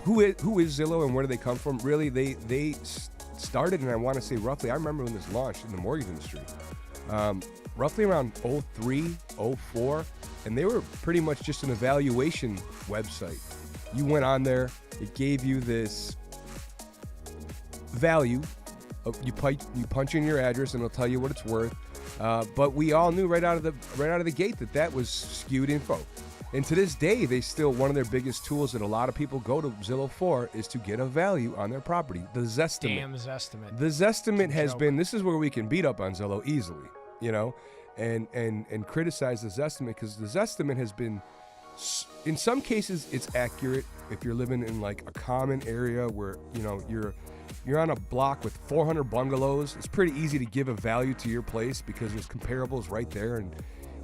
who is Zillow and where do they come from? Really, they started, and I want to say roughly, I remember when this launched in the mortgage industry, roughly around 03, 04, and they were pretty much just an evaluation website. You went on there, it gave you this value. You punch in your address, and it'll tell you what it's worth. But we all knew right out of the gate that was skewed info. And to this day, they still, one of their biggest tools that a lot of people go to Zillow for is to get a value on their property. The Zestimate. Damn Zestimate. The Zestimate has been, this is where we can beat up on Zillow easily, you know, and criticize the Zestimate, because the Zestimate has been, in some cases, it's accurate. If you're living in like a common area where, you know, you're on a block with 400 bungalows, it's pretty easy to give a value to your place because there's comparables right there. And,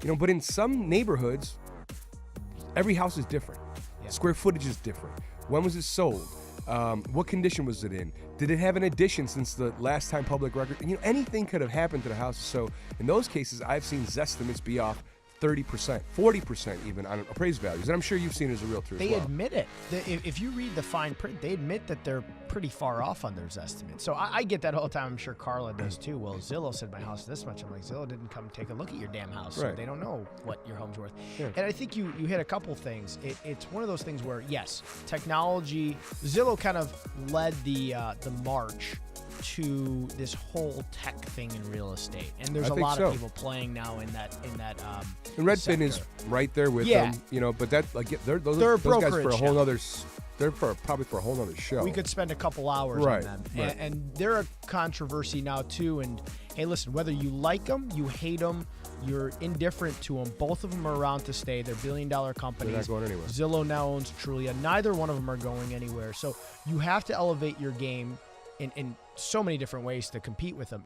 you know, but in some neighborhoods, every house is different. Yeah. Square footage is different. When was it sold? What condition was it in? Did it have an addition since the last time public record? You know, anything could have happened to the house. So in those cases, I've seen Zestimates be off 30%, 40% even on appraised values. And I'm sure you've seen it as a realtor as well. They admit it. If you read the fine print, they admit that they're pretty far off on their estimates. So I get that all the time. I'm sure Karla does too. Well, Zillow said my house is this much. I'm like, Zillow didn't come take a look at your damn house. So they don't know what your home's worth. Yeah. And I think you hit a couple things. It's one of those things where, yes, technology, Zillow kind of led the march to this whole tech thing in real estate, and there's a lot of people playing now in that and Redfin is right there with them, you know. But that, like, those guys for a whole other, probably for a whole other show. We could spend a couple hours on them, and they're a controversy now too. And hey, listen, whether you like them, you hate them, you're indifferent to them, both of them are around to stay. They're billion-dollar companies. They're not going anywhere. Zillow now owns Trulia. Neither one of them are going anywhere. So you have to elevate your game in so many different ways to compete with them.